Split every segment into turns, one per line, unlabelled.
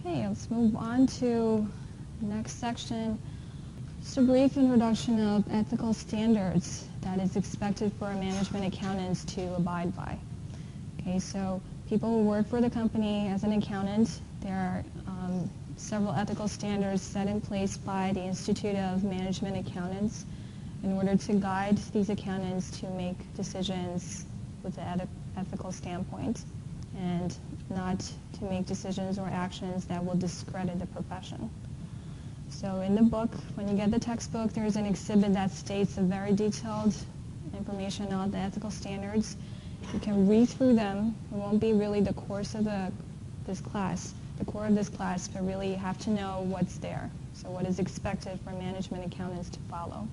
Okay, let's move on to the next section. Just a brief introduction of ethical standards that is expected for management accountants to abide by. Okay, so people who work for the company as an accountant, there are several ethical standards set in place by the Institute of Management Accountants in order to guide these accountants to make decisions with an ethical standpoint and not to make decisions or actions that will discredit the profession. So in the book, when you get the textbook, there's an exhibit that states a very detailed information on the ethical standards. You can read through them. It won't be really the course of this class, the core of this class, but really you have to know what's there. So what is expected for management accountants to follow.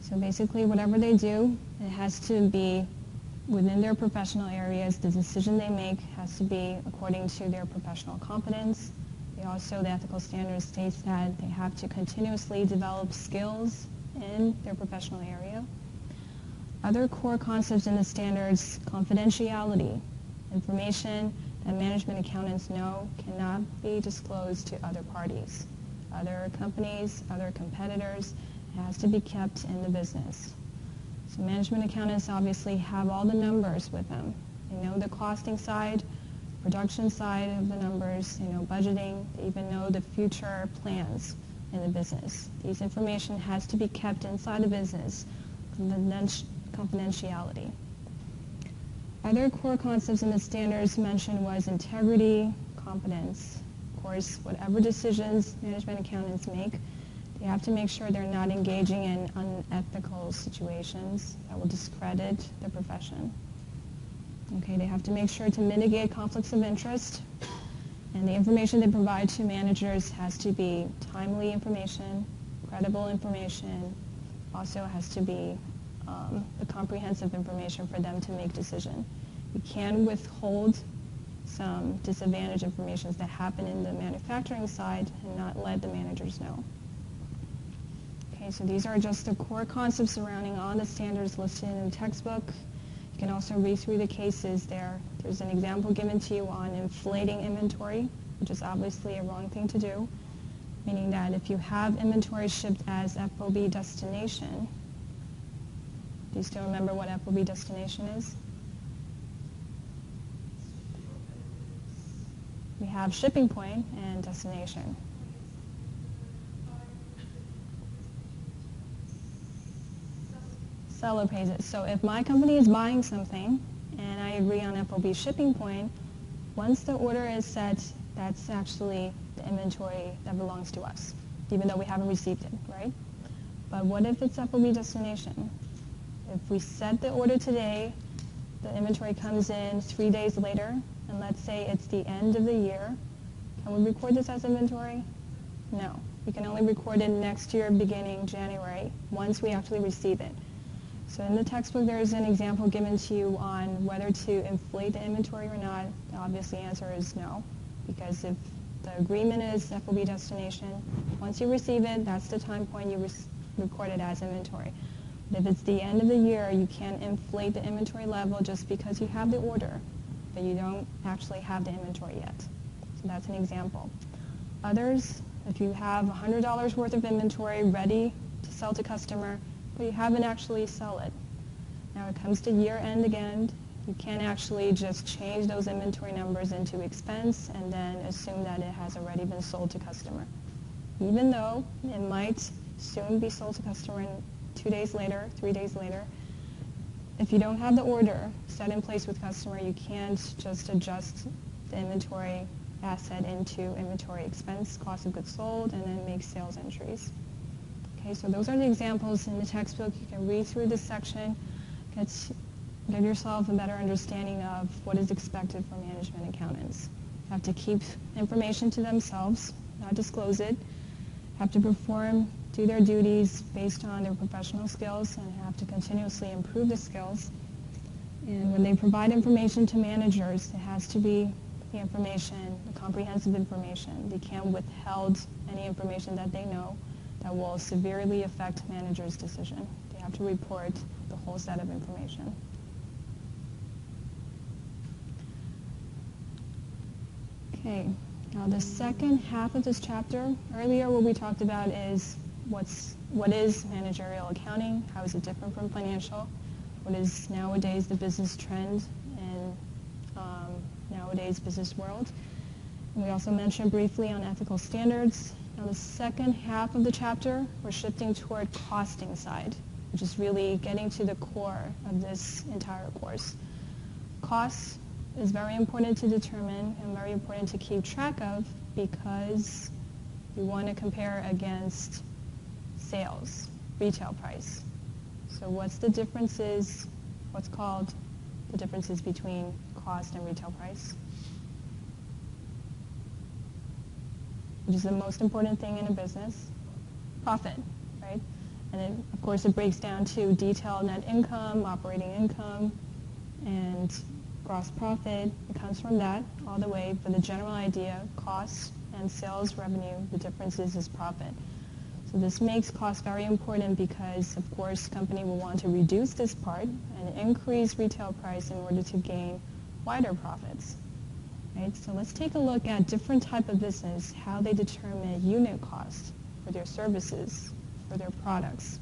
So basically whatever they do, it has to be within their professional areas. The decision they make has to be according to their professional competence. The ethical standard states that they have to continuously develop skills in their professional area. Other core concepts in the standards: confidentiality. Information that management accountants know cannot be disclosed to other parties, other companies, other competitors. It has to be kept in the business. So management accountants obviously have all the numbers with them. They know the costing side, production side of the numbers, they know budgeting, they even know the future plans in the business. These information has to be kept inside the business, confidentiality. Other core concepts in the standards mentioned was integrity, competence. Of course, whatever decisions management accountants make, they have to make sure they're not engaging in unethical situations that will discredit the profession. Okay, they have to make sure to mitigate conflicts of interest, and the information they provide to managers has to be timely information, credible information, also has to be the comprehensive information for them to make decision. You can withhold some disadvantaged information that happen in the manufacturing side and not let the managers know. Okay, so these are just the core concepts surrounding all the standards listed in the textbook. You can also read through the cases there. There's an example given to you on inflating inventory, which is obviously a wrong thing to do, meaning that if you have inventory shipped as FOB destination, do you still remember what FOB destination is? We have shipping point and destination. Seller pays it. So if my company is buying something and I agree on FOB shipping point, once the order is set, that's actually the inventory that belongs to us, even though we haven't received it, right? But what if it's FOB destination? If we set the order today, the inventory comes in 3 days later, and let's say it's the end of the year, can we record this as inventory? No. We can only record it next year, beginning January, once we actually receive it. So in the textbook, there is an example given to you on whether to inflate the inventory or not. The obvious answer is no, because if the agreement is FOB destination, once you receive it, that's the time point you record it as inventory. But if it's the end of the year, you can't inflate the inventory level just because you have the order, but you don't actually have the inventory yet. So that's an example. Others, if you have $100 worth of inventory ready to sell to customer, but you haven't actually sell it. Now it comes to year end again, you can't actually just change those inventory numbers into expense and then assume that it has already been sold to customer. Even though it might soon be sold to customer in 2 days later, 3 days later, if you don't have the order set in place with customer, you can't just adjust the inventory asset into inventory expense, cost of goods sold, and then make sales entries. Okay, so those are the examples in the textbook. You can read through this section, get yourself a better understanding of what is expected from management accountants. Have to keep information to themselves, not disclose it. Have to do their duties based on their professional skills, and have to continuously improve the skills. And when they provide information to managers, it has to be the information, the comprehensive information. They can't withhold any information that they know that will severely affect managers' decision. They have to report the whole set of information. Okay, Now the second half of this chapter, earlier what we talked about is what is managerial accounting, how is it different from financial, what is nowadays the business trend in nowadays business world. And we also mentioned briefly on ethical standards. Now the second half of the chapter, we're shifting toward costing side, which is really getting to the core of this entire course. Costs is very important to determine and very important to keep track of because you want to compare against sales, retail price. So what's the differences, what's called the differences between cost and retail price? Which is the most important thing in a business? Profit, right? And then, of course, it breaks down to detailed net income, operating income, and gross profit. It comes from that all the way. But the general idea, costs and sales revenue, the difference is profit. So this makes cost very important because, of course, company will want to reduce this part and increase retail price in order to gain wider profits. Right? So let's take a look at different type of business, how they determine unit cost for their services, for their products.